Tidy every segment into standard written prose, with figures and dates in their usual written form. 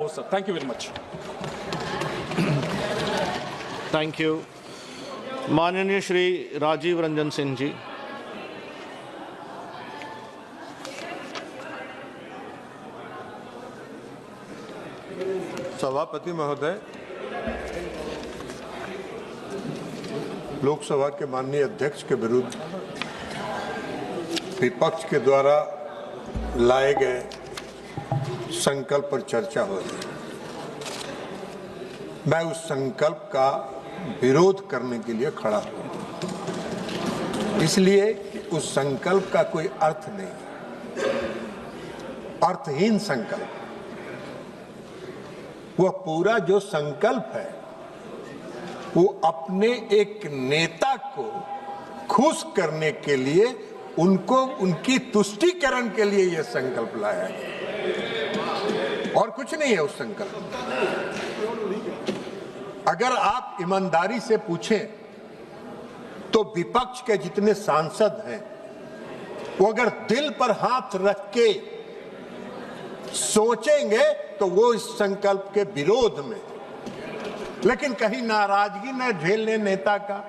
Sir, thank you very much. Thank you. माननीय श्री राजीव रंजन सिंह जी। सभापति महोदय, लोकसभा के माननीय अध्यक्ष के विरुद्ध विपक्ष के द्वारा लाए गए संकल्प पर चर्चा हो रही है। मैं उस संकल्प का विरोध करने के लिए खड़ा हूं, इसलिए कि उस संकल्प का कोई अर्थ नहीं, अर्थहीन संकल्प। वह पूरा जो संकल्प है वो अपने एक नेता को खुश करने के लिए, उनको उनकी तुष्टीकरण के लिए यह संकल्प लाया है और कुछ नहीं है उस संकल्प। अगर आप ईमानदारी से पूछें तो विपक्ष के जितने सांसद हैं वो अगर दिल पर हाथ रख के सोचेंगे तो वो इस संकल्प के विरोध में, लेकिन कहीं नाराजगी न झेलने नेता का,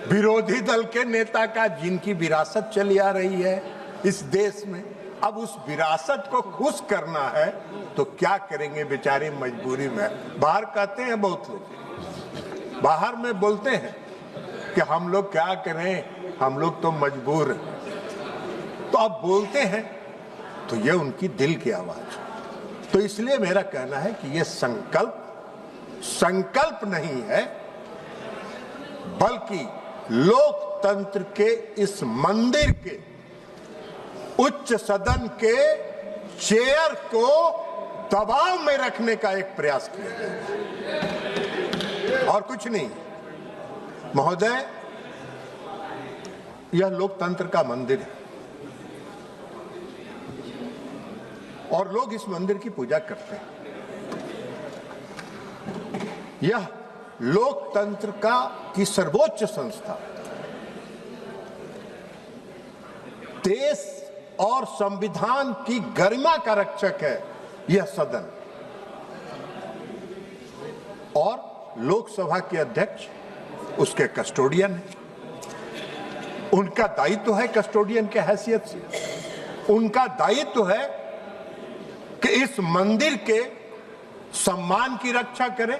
विरोधी दल के नेता का, जिनकी विरासत चली आ रही है इस देश में, अब उस विरासत को खुश करना है तो क्या करेंगे बेचारे मजबूरी में। बाहर कहते हैं बहुत लोग, बाहर में बोलते हैं कि हम लोग क्या करें, हम लोग तो मजबूर हैं। तो अब बोलते हैं तो ये उनकी दिल की आवाज। तो इसलिए मेरा कहना है कि ये संकल्प नहीं है, बल्कि लोकतंत्र के इस मंदिर के उच्च सदन के चेयर को दबाव में रखने का एक प्रयास किया गया और कुछ नहीं। महोदय, यह लोकतंत्र का मंदिर है और लोग इस मंदिर की पूजा करते हैं। यह लोकतंत्र की सर्वोच्च संस्था, देश और संविधान की गरिमा का रक्षक है यह सदन। और लोकसभा के अध्यक्ष उसके कस्टोडियन है। उनका दायित्व है कस्टोडियन के हैसियत से, उनका दायित्व है कि इस मंदिर के सम्मान की रक्षा करें,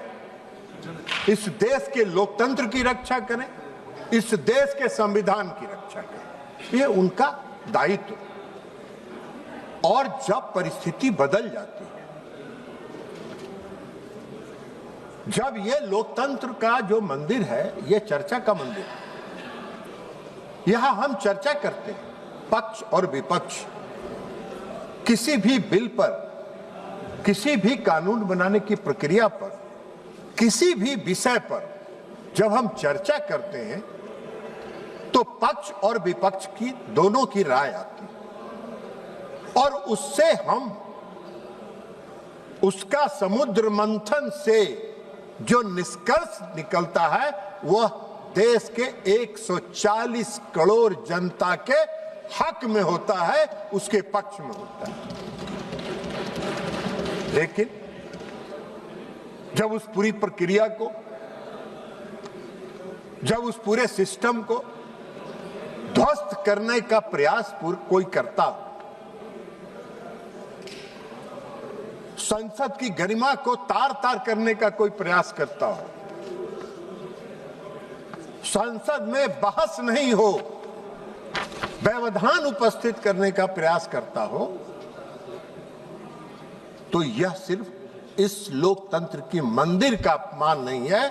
इस देश के लोकतंत्र की रक्षा करें, इस देश के संविधान की रक्षा करें। ये उनका दायित्व। और जब परिस्थिति बदल जाती है, जब ये लोकतंत्र का जो मंदिर है, ये चर्चा का मंदिर है, यहां हम चर्चा करते हैं, पक्ष और विपक्ष किसी भी बिल पर, किसी भी कानून बनाने की प्रक्रिया पर, किसी भी विषय पर जब हम चर्चा करते हैं तो पक्ष और विपक्ष की दोनों की राय आती है और उससे हम उसका समुद्र मंथन से जो निष्कर्ष निकलता है वह देश के 140 करोड़ जनता के हक में होता है, उसके पक्ष में होता है। लेकिन जब उस पूरी प्रक्रिया को, जब उस पूरे सिस्टम को ध्वस्त करने का प्रयास कोई करता, संसद की गरिमा को तार तार करने का कोई प्रयास करता हो, संसद में बहस नहीं हो, व्यवधान उपस्थित करने का प्रयास करता हो, तो यह सिर्फ इस लोकतंत्र की मंदिर का अपमान नहीं है,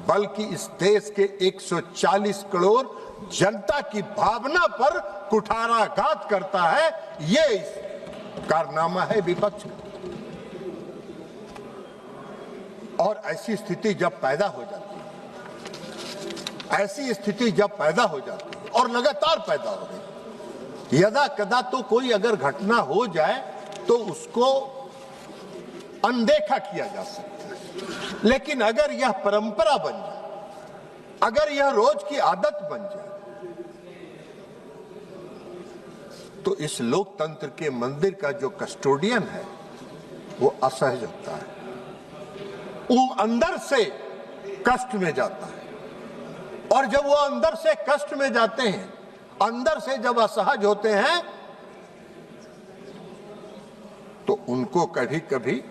बल्कि इस देश के 140 करोड़ जनता की भावना पर कुठाराघात करता है। ये कारनामा है विपक्ष का। और ऐसी स्थिति जब पैदा हो जाती है, ऐसी स्थिति जब पैदा हो जाती है और लगातार पैदा हो रही, यदा कदा तो कोई अगर घटना हो जाए तो उसको अनदेखा किया जा सकता है, लेकिन अगर यह परंपरा बन जाए, अगर यह रोज की आदत बन जाए, तो इस लोकतंत्र के मंदिर का जो कस्टोडियन है वो असहज होता है, वो अंदर से कष्ट में जाता है। और जब वो अंदर से कष्ट में जाते हैं, अंदर से जब असहज होते हैं, तो उनको कभी कभी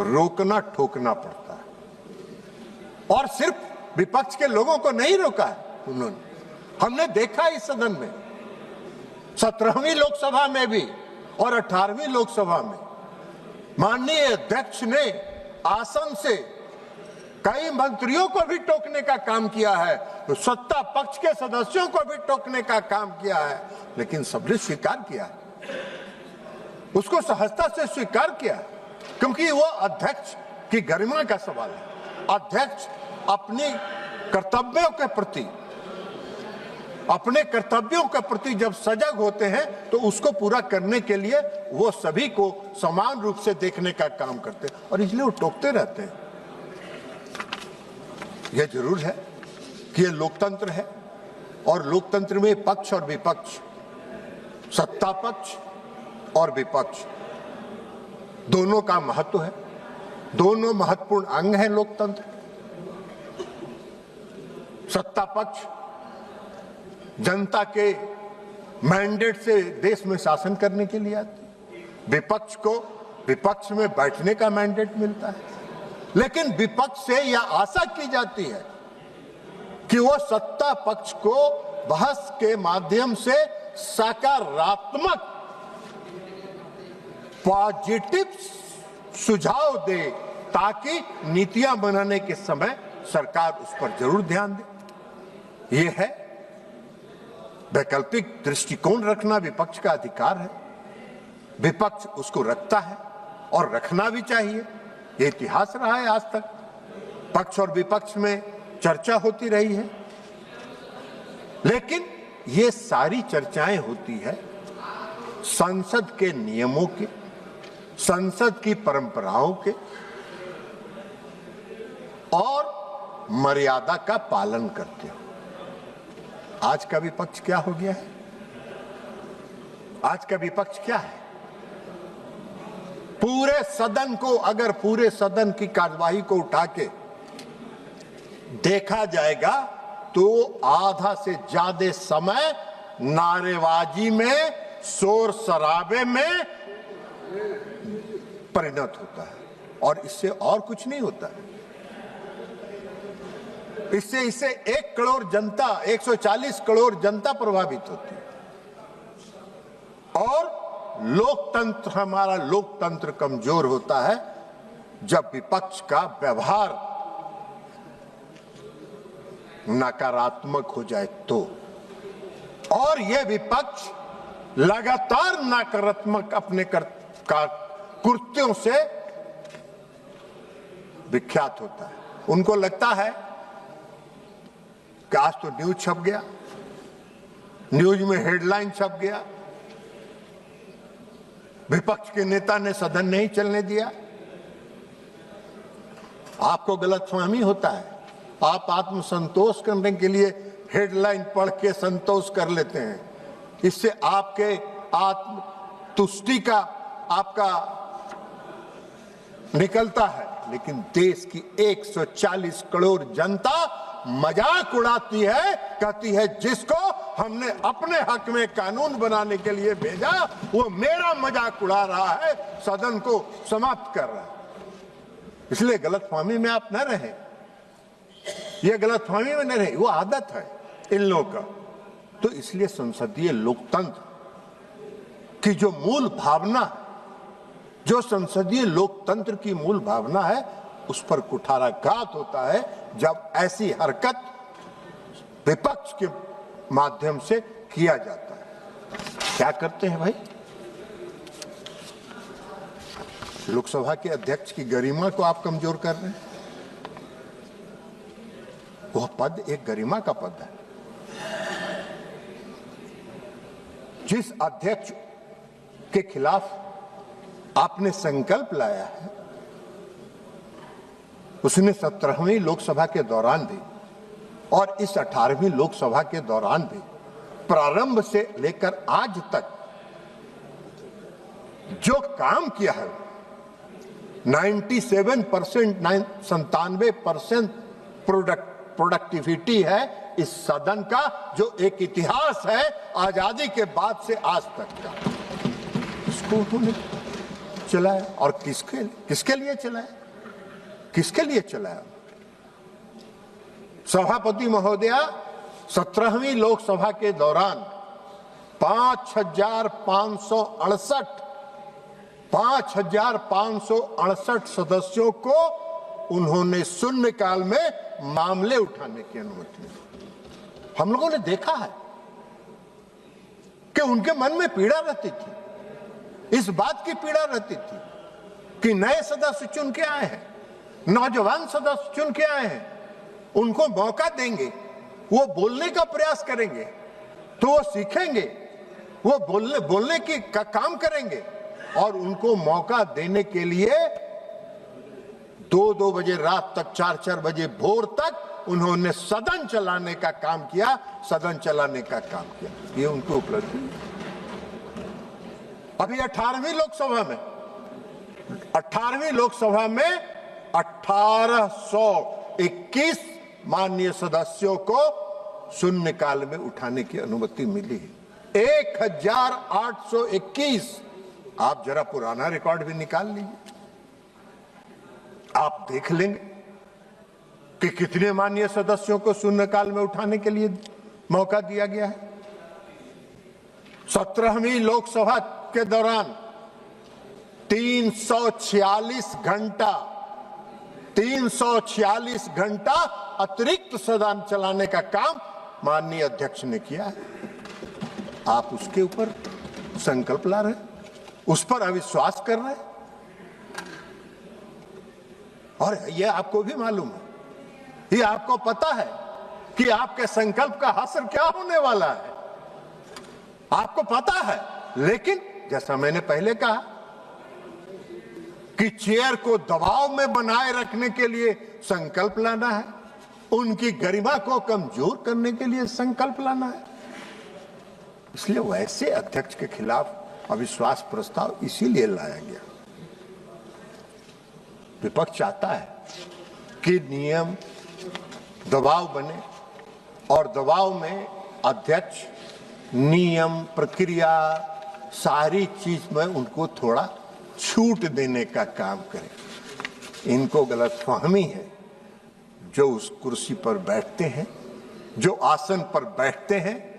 रोकना टोकना पड़ता है। और सिर्फ विपक्ष के लोगों को नहीं रोका है उन्होंने, हमने देखा इस सदन में 17वीं लोकसभा में भी और 18वीं लोकसभा में माननीय अध्यक्ष ने आसन से कई मंत्रियों को भी टोकने का काम किया है, तो सत्ता पक्ष के सदस्यों को भी टोकने का काम किया है, लेकिन सबने स्वीकार किया है, उसको सहजता से स्वीकार किया, क्योंकि वो अध्यक्ष की गरिमा का सवाल है। अध्यक्ष अपनी कर्तव्यों के प्रति, अपने कर्तव्यों के प्रति जब सजग होते हैं तो उसको पूरा करने के लिए वो सभी को समान रूप से देखने का काम करते हैं, और इसलिए वो टोकते रहते हैं। यह जरूर है कि ये लोकतंत्र है, और लोकतंत्र में पक्ष और विपक्ष, सत्ता पक्ष और विपक्ष दोनों का महत्व है, दोनों महत्वपूर्ण अंग हैं लोकतंत्र। सत्ता पक्ष जनता के मैंडेट से देश में शासन करने के लिए आती, विपक्ष को विपक्ष में बैठने का मैंडेट मिलता है, लेकिन विपक्ष से यह आशा की जाती है कि वो सत्ता पक्ष को बहस के माध्यम से सकारात्मक पॉजिटिव सुझाव दे, ताकि नीतियां बनाने के समय सरकार उस पर जरूर ध्यान दे। यह है वैकल्पिक दृष्टिकोण रखना विपक्ष का अधिकार है, विपक्ष उसको रखता है और रखना भी चाहिए। ये इतिहास रहा है, आज तक पक्ष और विपक्ष में चर्चा होती रही है, लेकिन ये सारी चर्चाएं होती है संसद के नियमों के, संसद की परंपराओं के और मर्यादा का पालन करते हो। आज का विपक्ष क्या हो गया है? आज का विपक्ष क्या है? पूरे सदन को, अगर पूरे सदन की कार्यवाही को उठा के देखा जाएगा तो आधा से ज्यादा समय नारेबाजी में, शोर शराबे में परिणत होता है, और इससे और कुछ नहीं होता है। इससे 1 करोड़ जनता, 140 करोड़ जनता प्रभावित होती है, और लोकतंत्र, हमारा लोकतंत्र कमजोर होता है जब विपक्ष का व्यवहार नकारात्मक हो जाए तो। और यह विपक्ष लगातार नकारात्मक अपने कृत्यों से विख्यात होता है। उनको लगता है कि आज तो न्यूज छप गया, न्यूज में हेडलाइन छप गया, विपक्ष के नेता ने सदन नहीं चलने दिया। आपको गलतफहमी होता है, आप आत्मसंतोष करने के लिए हेडलाइन पढ़ के संतोष कर लेते हैं, इससे आपके आत्म तुष्टि का आपका निकलता है, लेकिन देश की 140 करोड़ जनता मजाक उड़ाती है, कहती है जिसको हमने अपने हक में कानून बनाने के लिए भेजा वो मेरा मजाक उड़ा रहा है, सदन को समाप्त कर रहा है। इसलिए गलतफहमी में आप न रहें, ये गलतफहमी में न रहे, वो आदत है इन लोगों का। तो इसलिए संसदीय लोकतंत्र की जो मूल भावना, जो संसदीय लोकतंत्र की मूल भावना है, उस पर कुठाराघात होता है जब ऐसी हरकत विपक्ष के माध्यम से किया जाता है। क्या करते हैं भाई? लोकसभा के अध्यक्ष की गरिमा को आप कमजोर कर रहे हैं। वह पद एक गरिमा का पद है। जिस अध्यक्ष के खिलाफ आपने संकल्प लाया है, उसने 17वीं लोकसभा के दौरान भी और इस 18वीं लोकसभा के दौरान भी प्रारंभ से लेकर आज तक जो काम किया है 97%, 97% प्रोडक्टिविटी है इस सदन का, जो एक इतिहास है आजादी के बाद से आज तक का। इसको उन्होंने चलाया, और किसके लिए चलाया? किसके लिए चलाया? सभापति महोदया 17वीं लोकसभा के दौरान 5,568 सदस्यों को उन्होंने शून्यकाल में मामले उठाने की अनुमति दी। हम लोगों ने देखा है कि उनके मन में पीड़ा रहती थी, इस बात की पीड़ा रहती थी कि नए सदस्य चुन के आए हैं, नौजवान सदस्य चुन के आए हैं, उनको मौका देंगे, वो बोलने का प्रयास करेंगे तो वो सीखेंगे, वो बोलने की का काम करेंगे, और उनको मौका देने के लिए 2-2 बजे रात तक, 4-4 बजे भोर तक उन्होंने सदन चलाने का काम किया, सदन चलाने का काम किया। ये उनको उपलब्धि। अभी 18वीं लोकसभा में 1821 माननीय सदस्यों को शून्यकाल में उठाने की अनुमति मिली है। 1821। आप जरा पुराना रिकॉर्ड भी निकाल लीजिए, आप देख लेंगे कि कितने माननीय सदस्यों को शून्यकाल में उठाने के लिए मौका दिया गया है। 17वीं लोकसभा के दौरान 346 घंटा अतिरिक्त सदन चलाने का काम माननीय अध्यक्ष ने किया है। आप उसके ऊपर संकल्प ला रहे हैं, उस पर अविश्वास कर रहे हैं, और यह आपको भी मालूम है, ये आपको पता है कि आपके संकल्प का असर क्या होने वाला है, आपको पता है। लेकिन जैसा मैंने पहले कहा कि चेयर को दबाव में बनाए रखने के लिए संकल्प लाना है, उनकी गरिमा को कमजोर करने के लिए संकल्प लाना है, इसलिए वैसे अध्यक्ष के खिलाफ अविश्वास प्रस्ताव इसीलिए लाया गया। विपक्ष चाहता है कि नियम दबाव बने, और दबाव में अध्यक्ष नियम, प्रक्रिया, सारी चीज में उनको थोड़ा छूट देने का काम करे। इनको गलतफहमी है, जो उस कुर्सी पर बैठते हैं, जो आसन पर बैठते हैं,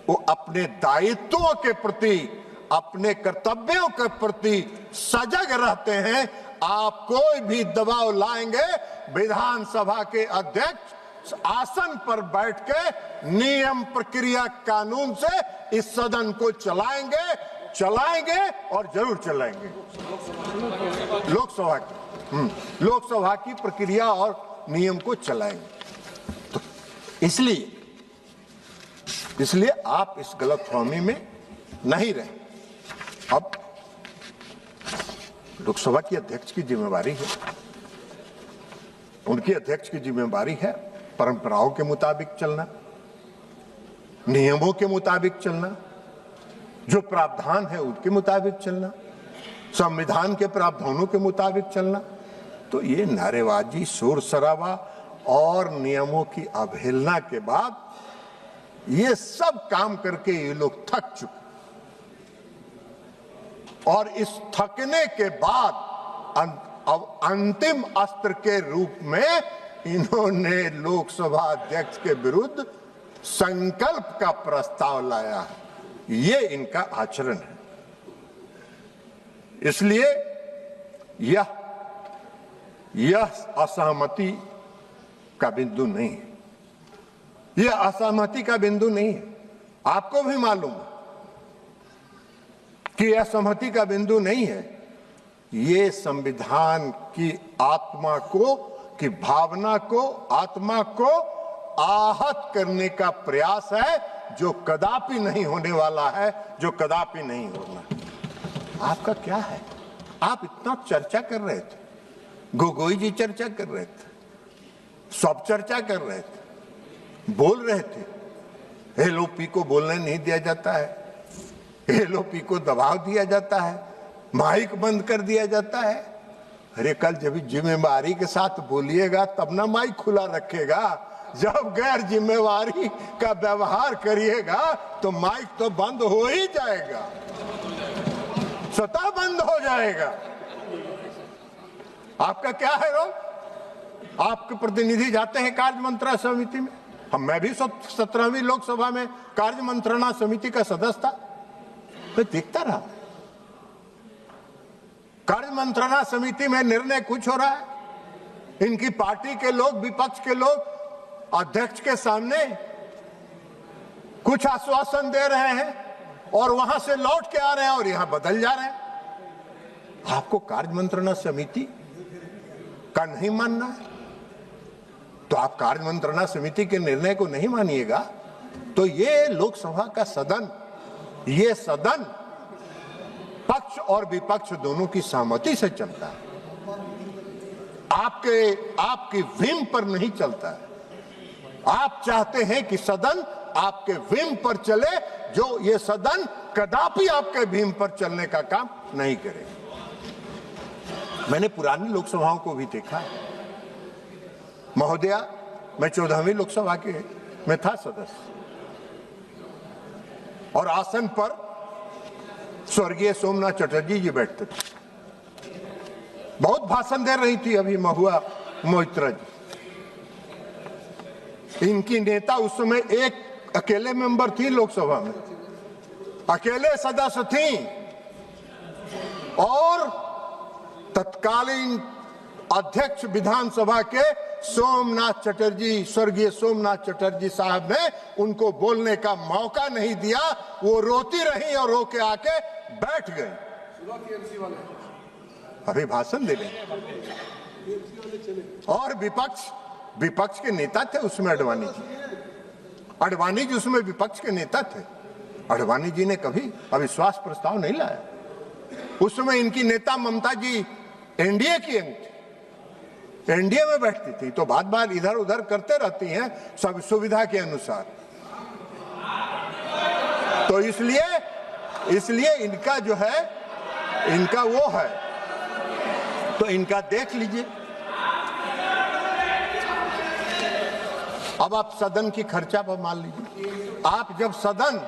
वो अपने दायित्वों के प्रति, अपने कर्तव्यों के प्रति सजग रहते हैं। आप कोई भी दबाव लाएंगे, विधानसभा के अध्यक्ष आसन पर बैठ के नियम, प्रक्रिया, कानून से इस सदन को चलाएंगे और जरूर चलाएंगे। लोकसभा की प्रक्रिया और नियम को चलाएंगे। तो इसलिए आप इस गलतफहमी में नहीं रहे। अब लोकसभा की अध्यक्ष की जिम्मेवारी है, उनकी अध्यक्ष की जिम्मेवारी है परंपराओं के मुताबिक चलना, नियमों के मुताबिक चलना, जो प्रावधान है उनके मुताबिक चलना, संविधान के प्रावधानों के मुताबिक चलना। तो ये नारेबाजी, शोर शराबा और नियमों की अवहेलना के बाद ये सब काम करके ये लोग थक चुके, और इस थकने के बाद अब अंतिम अस्त्र के रूप में इन्होंने लोकसभा अध्यक्ष के विरुद्ध संकल्प का प्रस्ताव लाया है। ये इनका आचरण है। इसलिए यह असहमति का बिंदु नहीं है, यह असहमति का बिंदु नहीं है। आपको भी मालूम है कि यह सहमति का बिंदु नहीं है। ये संविधान की आत्मा को, की भावना को, आत्मा को आहत करने का प्रयास है, जो कदापि नहीं होने वाला है, जो कदापि नहीं होना। आपका क्या है? आप इतना चर्चा कर रहे थे, गोगोई जी चर्चा कर रहे थे, सब चर्चा कर रहे थे, बोल रहे थे। एलओपी को बोलने नहीं दिया जाता है, एलओपी को दबाव दिया जाता है, माइक बंद कर दिया जाता है, अरे कल जब जिम्मेवारी के साथ बोलिएगा तब ना माइक खुला रखेगा, जब गैर जिम्मेवारी का व्यवहार करिएगा तो माइक तो बंद हो ही जाएगा, स्वतः बंद हो जाएगा। आपका क्या है रोल? आपके प्रतिनिधि जाते हैं कार्य मंत्रणा समिति में, मैं भी 17वीं लोकसभा में कार्य मंत्रणा समिति का सदस्य था, मैं देखता रहा। कार्य मंत्रणा समिति में निर्णय कुछ हो रहा है, इनकी पार्टी के लोग, विपक्ष के लोग अध्यक्ष के सामने कुछ आश्वासन दे रहे हैं और वहां से लौट के आ रहे हैं और यहां बदल जा रहे हैं। आपको कार्य मंत्रणा समिति का नहीं मानना है तो आप कार्य मंत्रणा समिति के निर्णय को नहीं मानिएगा तो ये लोकसभा का सदन, ये सदन पक्ष और विपक्ष दोनों की सहमति से चलता है, आपकी व्हिम पर नहीं चलता है। आप चाहते हैं कि सदन आपके व्हिम पर चले, जो ये सदन कदापि आपके व्हिम पर चलने का काम नहीं करे। मैंने पुरानी लोकसभाओं को भी देखा है महोदया, मैं 14वीं लोकसभा के में था सदस्य और आसन पर स्वर्गीय सोमनाथ चटर्जी जी बैठते थे, बहुत भाषण दे रही थी अभी महुआ मोइत्रा जी। इनकी नेता उस समय एक अकेले मेंबर थी लोकसभा में, अकेले सदस्य थी और तत्कालीन अध्यक्ष विधानसभा के सोमनाथ चटर्जी, स्वर्गीय सोमनाथ चटर्जी साहब ने उनको बोलने का मौका नहीं दिया, वो रोती रही और रो के आके बैठ गई। अभी भाषण दे रहे और विपक्ष के नेता थे उसमें अडवाणी जी उसमें विपक्ष के नेता थे। अडवाणी जी ने कभी अविश्वास प्रस्ताव नहीं लाया। उस समय इनकी नेता ममता जी एनडीए की अंग थी, एनडीए में बैठती थी, तो बार बार इधर उधर करते रहती हैं सब सुविधा के अनुसार। तो इसलिए इनका जो है, इनका वो है, तो इनका देख लीजिए। अब आप सदन की खर्चा पर मान लीजिए, आप जब सदन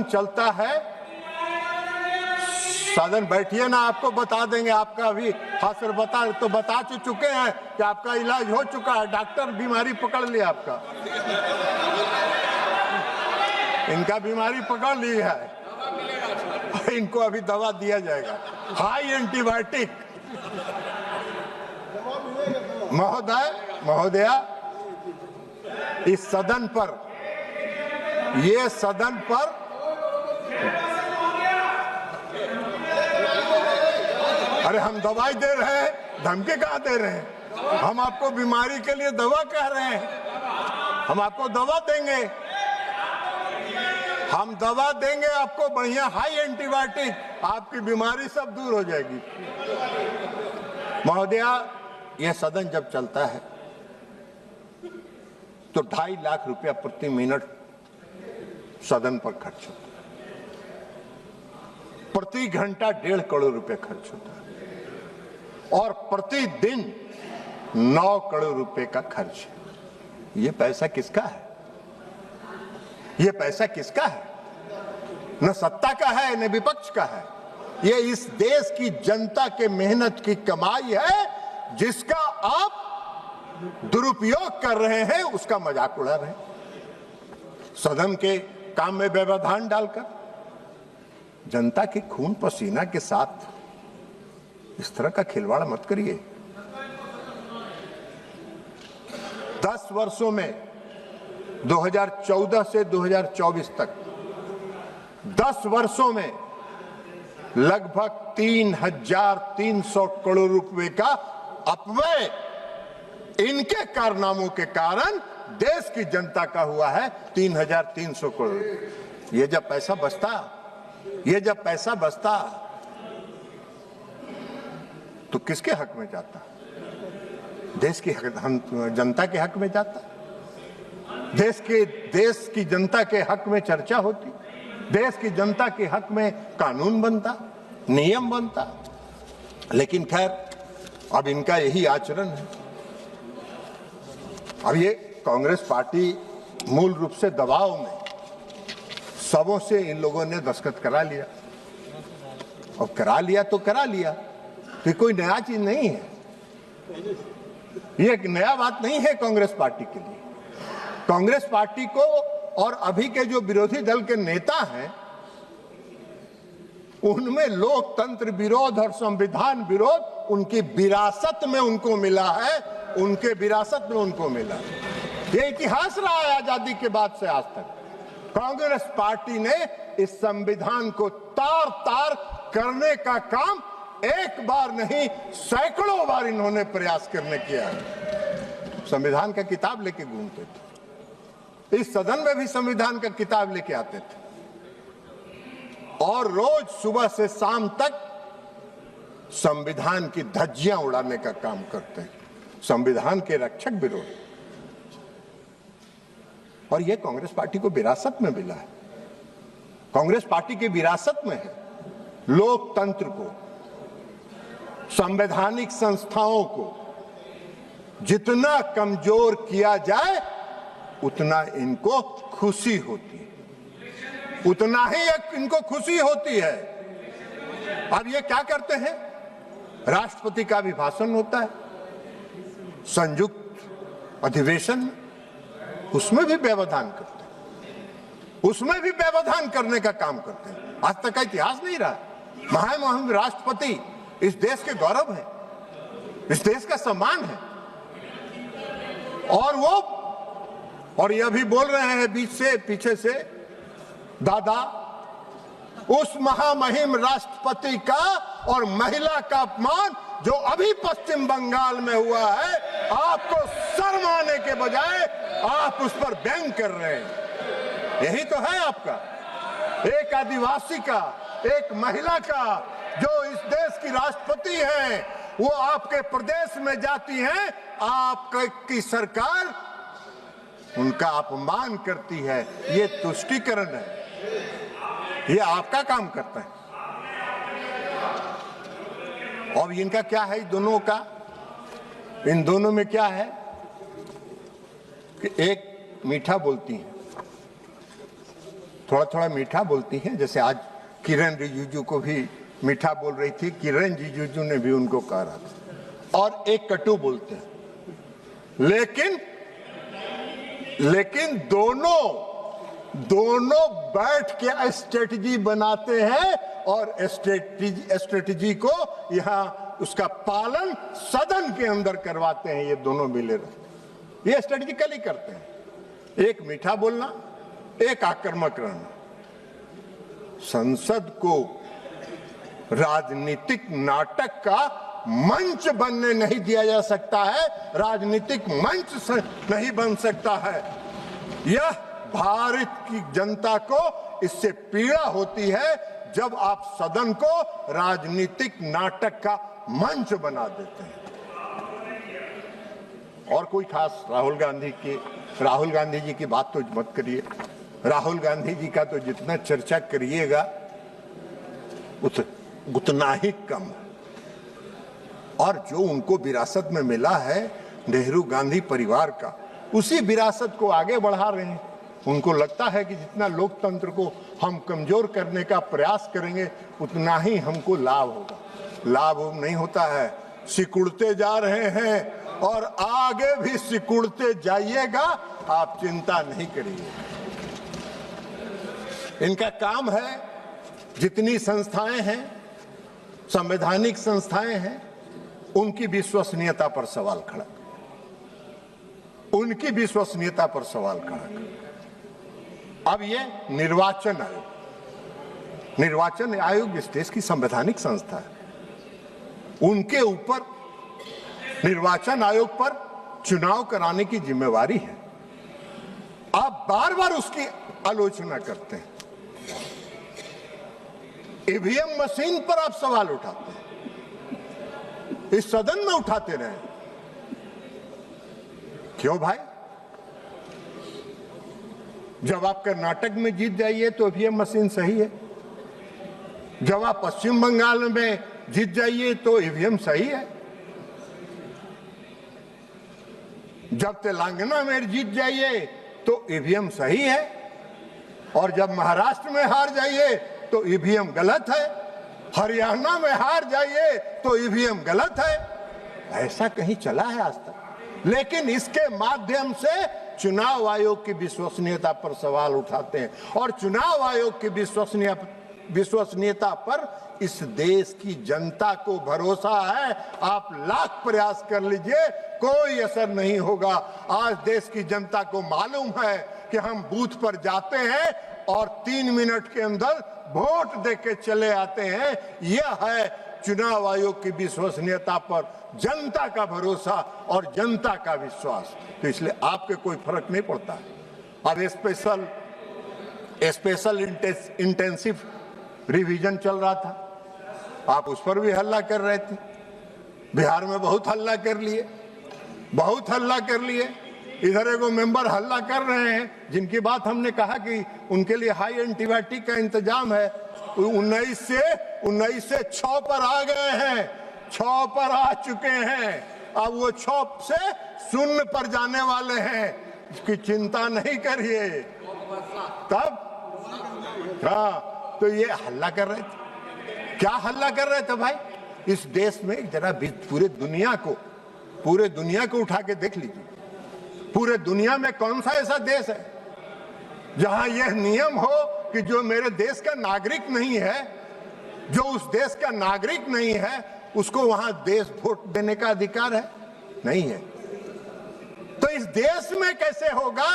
चलता है, सदन बैठिए ना, आपको बता देंगे, आपका अभी हासिल बता चुके हैं कि आपका इलाज हो चुका है, डॉक्टर बीमारी पकड़ लिया आपका, इनका बीमारी पकड़ ली है, इनको अभी दवा दिया जाएगा, हाई एंटीबायोटिक। महोदया, इस सदन पर अरे हम दवाई दे रहे हैं, धमकी कहाँ दे रहे हैं? हम आपको बीमारी के लिए दवा कह रहे हैं, हम आपको दवा देंगे, हम दवा देंगे आपको बढ़िया हाई एंटीबायोटिक, आपकी बीमारी सब दूर हो जाएगी। महोदया, यह सदन जब चलता है तो 2.5 लाख रुपया प्रति मिनट सदन पर खर्च होता है, प्रति घंटा 1.5 करोड़ रुपए खर्च होता है और प्रतिदिन 9 करोड़ रुपए का खर्च है। ये पैसा किसका है? ये पैसा किसका है? न सत्ता का है न विपक्ष का है, ये इस देश की जनता के मेहनत की कमाई है, जिसका आप दुरुपयोग कर रहे हैं, उसका मजाक उड़ा रहे हैं। सदन के काम में व्यवधान डालकर जनता की खून पसीना के साथ इस तरह का खिलवाड़ मत करिए। 10 वर्षों में 2014 से 2024 तक 10 वर्षों में लगभग 3,300 करोड़ रुपए का अपव्यय इनके कारनामों के कारण देश की जनता का हुआ है 3,300 करोड़। ये जब पैसा बचता तो किसके हक में जाता? देश की जनता के हक में जाता। देश की जनता के हक में चर्चा होती, देश की जनता के हक में कानून बनता, नियम बनता। लेकिन खैर अब इनका यही आचरण है। अब ये कांग्रेस पार्टी मूल रूप से दबाव में सबों से इन लोगों ने दस्तखत करा लिया, और करा लिया तो करा लिया, तो कोई नया चीज नहीं है, ये एक नया बात नहीं है कांग्रेस पार्टी के लिए। कांग्रेस पार्टी को और अभी के जो विरोधी दल के नेता हैं उनमें लोकतंत्र विरोध और संविधान विरोध उनकी विरासत में उनको मिला है, उनके विरासत में उनको मिला है। ये इतिहास रहा है आजादी के बाद से आज तक। कांग्रेस पार्टी ने इस संविधान को तार तार करने का काम एक बार नहीं सैकड़ों बार इन्होंने प्रयास करने किया है। संविधान का किताब लेके घूमते थे, इस सदन में भी संविधान का किताब लेके आते थे, और रोज सुबह से शाम तक संविधान की धज्जियां उड़ाने का काम करते हैं, संविधान के रक्षक विरोध। और यह कांग्रेस पार्टी को विरासत में मिला है। कांग्रेस पार्टी की विरासत में है लोकतंत्र को, संवैधानिक संस्थाओं को जितना कमजोर किया जाए उतना इनको खुशी होती है, उतना ही इनको खुशी होती है। अब ये क्या करते हैं, राष्ट्रपति का भी भाषण होता है संयुक्त अधिवेशन, उसमें भी व्यवधान करते हैं, उसमें भी व्यवधान करने का काम करते हैं। आज तक का इतिहास नहीं रहा। महामहिम राष्ट्रपति इस देश के गौरव है, इस देश का सम्मान है, और ये भी बोल रहे हैं बीच से पीछे से, दादा उस महामहिम राष्ट्रपति का और महिला का अपमान जो अभी पश्चिम बंगाल में हुआ है, आपको शर्म आने के बजाय आप उस पर व्यंग कर रहे हैं। यही तो है आपका, एक आदिवासी का, एक महिला का जो इस देश की राष्ट्रपति हैं, वो आपके प्रदेश में जाती हैं, आपकी सरकार उनका अपमान करती है। ये तुष्टीकरण है, ये आपका काम करता है। और इनका क्या है दोनों का, इन दोनों में क्या है कि एक मीठा बोलती हैं, थोड़ा थोड़ा मीठा बोलती हैं, जैसे आज किरण रिजिजू को भी मीठा बोल रही थी, किरण रिजिजू ने भी उनको कहा था, और एक कटु बोलते हैं। लेकिन दोनों बैठ के स्ट्रेटजी बनाते हैं, और स्ट्रेटजी को यहाँ उसका पालन सदन के अंदर करवाते हैं। ये दोनों मिले रहते, ये स्ट्रेटजिकली करते हैं, एक मीठा बोलना, एक आक्रामक रहना। संसद को राजनीतिक नाटक का मंच बनने नहीं दिया जा सकता है, राजनीतिक मंच नहीं बन सकता है। यह भारत की जनता को इससे पीड़ा होती है जब आप सदन को राजनीतिक नाटक का मंच बना देते हैं। और कोई खास राहुल गांधी जी की बात तो मत करिए। राहुल गांधी जी का तो जितना चर्चा करिएगा उतना ही कम है। और जो उनको विरासत में मिला है नेहरू गांधी परिवार का, उसी विरासत को आगे बढ़ा रहे हैं। उनको लगता है कि जितना लोकतंत्र को हम कमजोर करने का प्रयास करेंगे उतना ही हमको लाभ होगा। लाभ नहीं होता है, सिकुड़ते जा रहे हैं और आगे भी सिकुड़ते जाइएगा, आप चिंता नहीं करिए। इनका काम है, जितनी संस्थाएं हैं, संवैधानिक संस्थाएं हैं, उनकी विश्वसनीयता पर सवाल खड़ा, उनकी विश्वसनीयता पर सवाल खड़ा कर। अब ये निर्वाचन आयोग इस देश की संवैधानिक संस्था है, उनके ऊपर, निर्वाचन आयोग पर चुनाव कराने की जिम्मेवारी है। आप बार बार उसकी आलोचना करते हैं, ईवीएम मशीन पर आप सवाल उठाते हैं, इस सदन में उठाते रहे। क्यों भाई? जब आप कर्नाटक में जीत जाइए तो ईवीएम मशीन सही है, जब आप पश्चिम बंगाल में जीत जाइए तो ईवीएम सही है, जब तेलंगाना में जीत जाइए तो ईवीएम सही है, और जब महाराष्ट्र में हार जाइए तो ईवीएम गलत है, हरियाणा में हार जाइए तो ईवीएम गलत है। ऐसा कहीं चला है आज तक? लेकिन इसके माध्यम से चुनाव आयोग की विश्वसनीयता पर सवाल उठाते हैं, और चुनाव आयोग की विश्वसनीयता पर इस देश की जनता को भरोसा है। आप लाख प्रयास कर लीजिए, कोई असर नहीं होगा। आज देश की जनता को मालूम है कि हम बूथ पर जाते हैं और 3 मिनट के अंदर वोट देके चले आते हैं। यह है चुनाव आयोग की विश्वसनीयता पर जनता का भरोसा और जनता का विश्वास। तो इसलिए आपके कोई फर्क नहीं पड़ता। अब स्पेशल इंटेंसिव रिवीजन चल रहा था, आप उस पर भी हल्ला कर रहे थे। बिहार में बहुत हल्ला कर लिए, बहुत हल्ला कर लिए। इधर एगो मेंबर हल्ला कर रहे हैं, जिनकी बात हमने कहा कि उनके लिए हाई एंटीबायोटिक का इंतजाम है। 19 से 6 पर आ गए हैं, 6 पर आ चुके हैं। अब वो 6 से 0 पर जाने वाले हैं। इसकी चिंता नहीं करिए। तब हाँ, तो ये हल्ला कर रहे थे। क्या हल्ला कर रहे थे भाई? इस देश में जरा पूरे दुनिया को उठा के देख लीजिए। पूरे दुनिया में कौन सा ऐसा देश है जहां यह नियम हो कि जो मेरे देश का नागरिक नहीं है, जो उस देश का नागरिक नहीं है, उसको वहां देश वोट देने का अधिकार है? नहीं है। तो इस देश में कैसे होगा?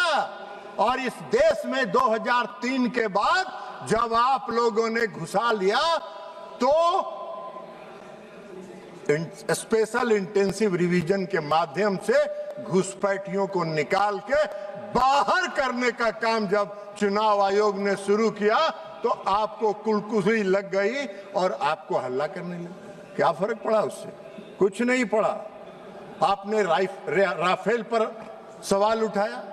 और इस देश में 2003 के बाद जब आप लोगों ने घुसा लिया तो स्पेशल इंटेंसिव रिवीजन के माध्यम से घुसपैठियों को निकाल के बाहर करने का काम जब चुनाव आयोग ने शुरू किया तो आपको कुलकुशी लग गई और आपको हल्ला करने लगे। क्या फर्क पड़ा उससे? कुछ नहीं पड़ा। आपने राफेल पर सवाल उठाया,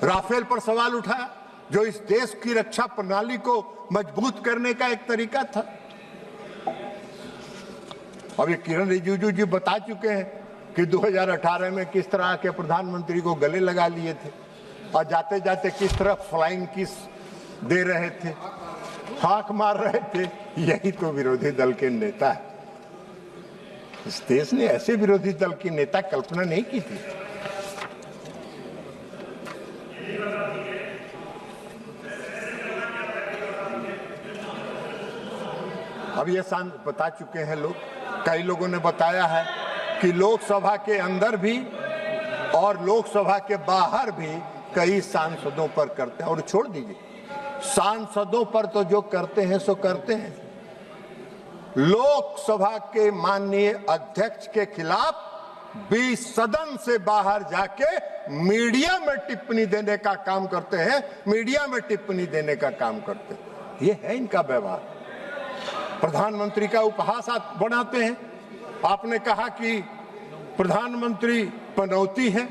राफेल पर सवाल उठाया, जो इस देश की रक्षा प्रणाली को मजबूत करने का एक तरीका था। अब ये किरण रिजिजू जी बता चुके हैं कि 2018 में किस तरह के प्रधानमंत्री को गले लगा लिए थे और जाते जाते किस तरह फ्लाइंग किस दे रहे थे, हाक मार रहे थे। यही तो विरोधी दल के नेता है। इस देश ने ऐसे विरोधी दल की नेता कल्पना नहीं की थी। अब ये बता चुके हैं लोग, कई लोगों ने बताया है कि लोकसभा के अंदर भी और लोकसभा के बाहर भी कई सांसदों पर करते हैं। और छोड़ दीजिए, सांसदों पर तो जो करते हैं सो करते हैं। लोकसभा के माननीय अध्यक्ष के खिलाफ भी सदन से बाहर जाके मीडिया में टिप्पणी देने का काम करते हैं, मीडिया में टिप्पणी देने का काम करते हैं। ये है इनका व्यवहार। प्रधानमंत्री का उपहास बनाते हैं। आपने कहा कि प्रधानमंत्री पनौती है।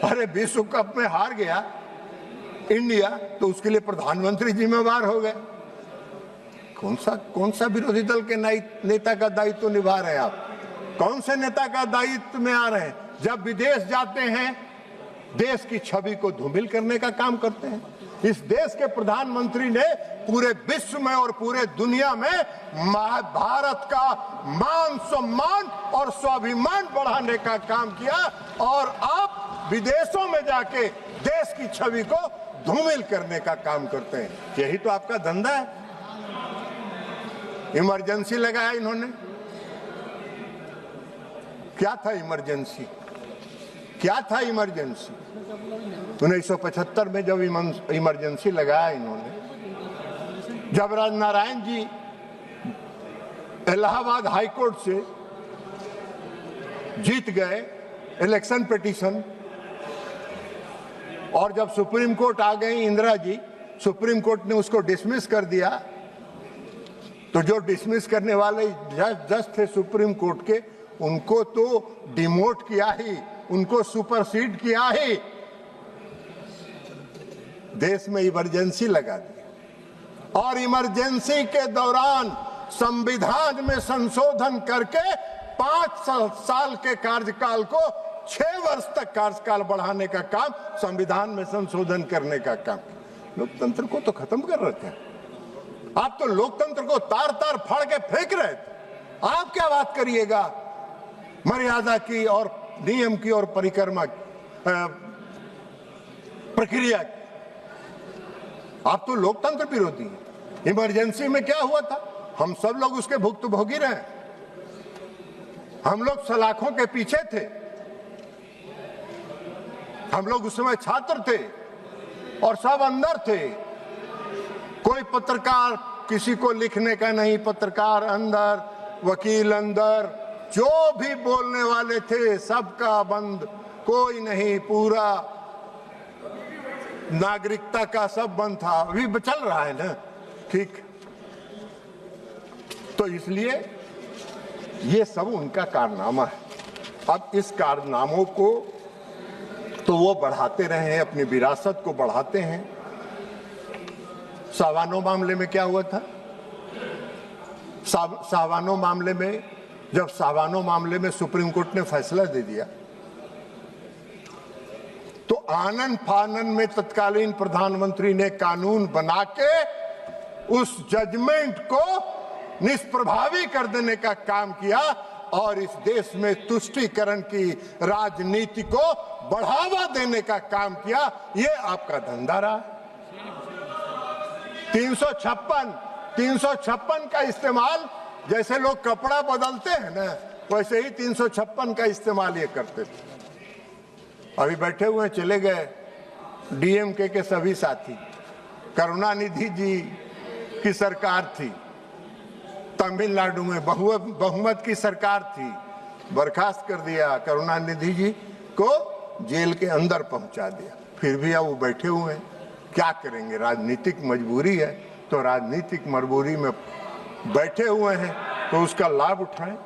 अरे विश्व कप में हार गया इंडिया तो उसके लिए प्रधानमंत्री जिम्मेवार हो गए। कौन सा विरोधी दल के नेता का दायित्व निभा रहे हैं आप? कौन से नेता का दायित्व में आ रहे हैं? जब विदेश जाते हैं देश की छवि को धूमिल करने का काम करते हैं। इस देश के प्रधानमंत्री ने पूरे विश्व में और पूरे दुनिया में भारत का मान सम्मान और स्वाभिमान बढ़ाने का काम किया, और आप विदेशों में जाके देश की छवि को धूमिल करने का काम करते हैं। यही तो आपका धंधा है। इमरजेंसी लगाया इन्होंने। क्या था इमरजेंसी? क्या था इमरजेंसी? 1975 में जब इमरजेंसी लगाया इन्होंने, जब राजनारायण जी इलाहाबाद हाईकोर्ट से जीत गए इलेक्शन पिटीशन, और जब सुप्रीम कोर्ट आ गई इंदिरा जी, सुप्रीम कोर्ट ने उसको डिसमिस कर दिया, तो जो डिसमिस करने वाले जज थे सुप्रीम कोर्ट के, उनको तो डिमोट किया ही, उनको सुपरसीड किया ही, देश में इमरजेंसी लगा दी। और इमरजेंसी के दौरान संविधान में संशोधन करके 5 साल के कार्यकाल को 6 वर्ष तक कार्यकाल बढ़ाने का काम, संविधान में संशोधन करने का काम। लोकतंत्र को तो खत्म कर रहे थे आप, तो लोकतंत्र को तार तार फाड़ के फेंक रहे थे। आप क्या बात करिएगा मर्यादा की और नियम की और परिक्रमा प्रक्रिया की? आप तो लोकतंत्र विरोधी हैं। इमरजेंसी में क्या हुआ था, हम सब लोग उसके भुक्तभोगी रहे। हम लोग सलाखों के पीछे थे, हम लोग उस समय छात्र थे और सब अंदर थे। कोई पत्रकार, किसी को लिखने का नहीं, पत्रकार अंदर, वकील अंदर, जो भी बोलने वाले थे सबका बंद, कोई नहीं, पूरा नागरिकता का सब बंद था। अभी चल रहा है ना, ठीक। तो इसलिए ये सब उनका कारनामा है। अब इस कारनामों को तो वो बढ़ाते रहे हैं, अपनी विरासत को बढ़ाते हैं। सावानो मामले में क्या हुआ था? सावानो मामले में, जब सावानो मामले में सुप्रीम कोर्ट ने फैसला दे दिया तो आनन फानन में तत्कालीन प्रधानमंत्री ने कानून बना के उस जजमेंट को निष्प्रभावी कर देने का काम किया और इस देश में तुष्टीकरण की राजनीति को बढ़ावा देने का काम किया। ये आपका धंधा रहा। 356 का इस्तेमाल, जैसे लोग कपड़ा बदलते हैं ना, वैसे ही 356 का इस्तेमाल ये करते थे। अभी बैठे हुए चले गए डीएमके के सभी साथी। करुणानिधि जी की सरकार थी, तमिलनाडु में बहुमत की सरकार थी, बर्खास्त कर दिया, करुणानिधि जी को जेल के अंदर पहुंचा दिया। फिर भी अब वो बैठे हुए हैं, क्या करेंगे? राजनीतिक मजबूरी है, तो राजनीतिक मजबूरी में बैठे हुए हैं, तो उसका लाभ उठाएं।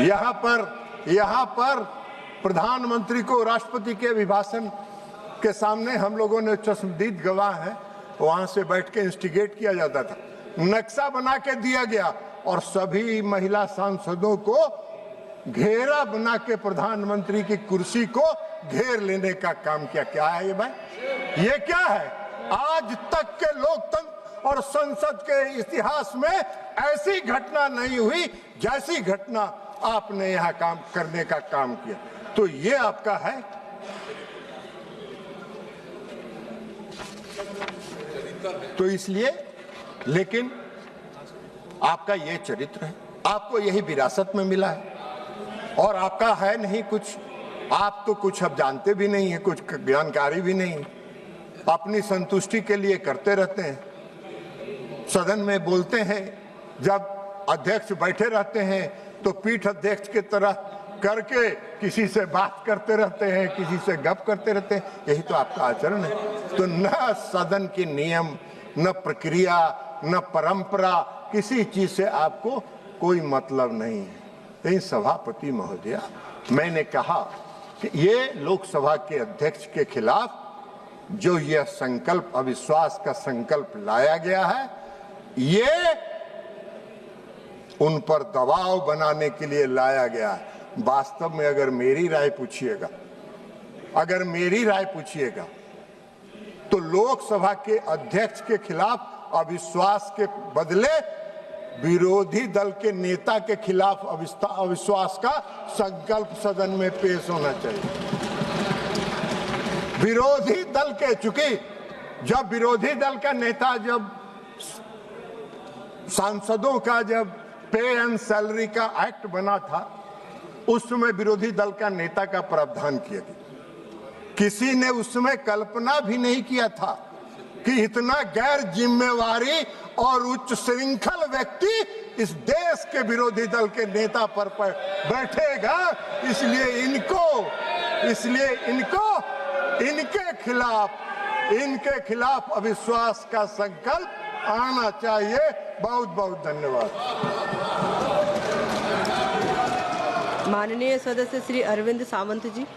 यहाँ पर प्रधानमंत्री को राष्ट्रपति के अभिभाषण के सामने हम लोगों ने चश्मदीद गवाह हैं, वहां से बैठ के इंस्टिगेट किया जाता था। नक्शा बना के दिया गया और सभी महिला सांसदों को घेरा बना के प्रधानमंत्री की कुर्सी को घेर लेने का काम किया। क्या है ये भाई? ये क्या है? आज तक के लोकतंत्र और संसद के इतिहास में ऐसी घटना नहीं हुई जैसी घटना आपने यहाँ काम करने का काम किया। तो ये आपका है। तो इसलिए, लेकिन आपका ये चरित्र है, आपको यही विरासत में मिला है और आपका है नहीं कुछ। आप तो कुछ अब जानते भी नहीं है, कुछ जानकारी भी नहीं, अपनी संतुष्टि के लिए करते रहते हैं। सदन में बोलते हैं, जब अध्यक्ष बैठे रहते हैं तो पीठ अध्यक्ष की तरह करके किसी से बात करते रहते हैं, किसी से गप करते रहते हैं। यही तो आपका आचरण है। तो न सदन के नियम, न प्रक्रिया, न परंपरा, किसी चीज से आपको कोई मतलब नहीं है। लेकिन सभापति महोदया, मैंने कहा कि ये लोकसभा के अध्यक्ष के खिलाफ जो यह संकल्प, अविश्वास का संकल्प लाया गया है, ये उन पर दबाव बनाने के लिए लाया गया है। वास्तव में अगर मेरी राय पूछिएगा तो लोकसभा के अध्यक्ष के खिलाफ अविश्वास के बदले विरोधी दल के नेता के खिलाफ अविश्वास का संकल्प सदन में पेश होना चाहिए। विरोधी दल के, चूंकि जब विरोधी दल का नेता, जब सांसदों का जब पे एंड सैलरी का एक्ट बना था, उस समय विरोधी दल का नेता का प्रावधान किया गया। किसी ने उस समय कल्पना भी नहीं किया था कि इतना गैर जिम्मेवारी और उच्च श्रृंखल व्यक्ति इस देश के विरोधी दल के नेता पर बैठेगा। इसलिए इनके खिलाफ अविश्वास का संकल्प आना चाहिए। बहुत बहुत धन्यवाद। माननीय सदस्य श्री अरविंद सावंत जी।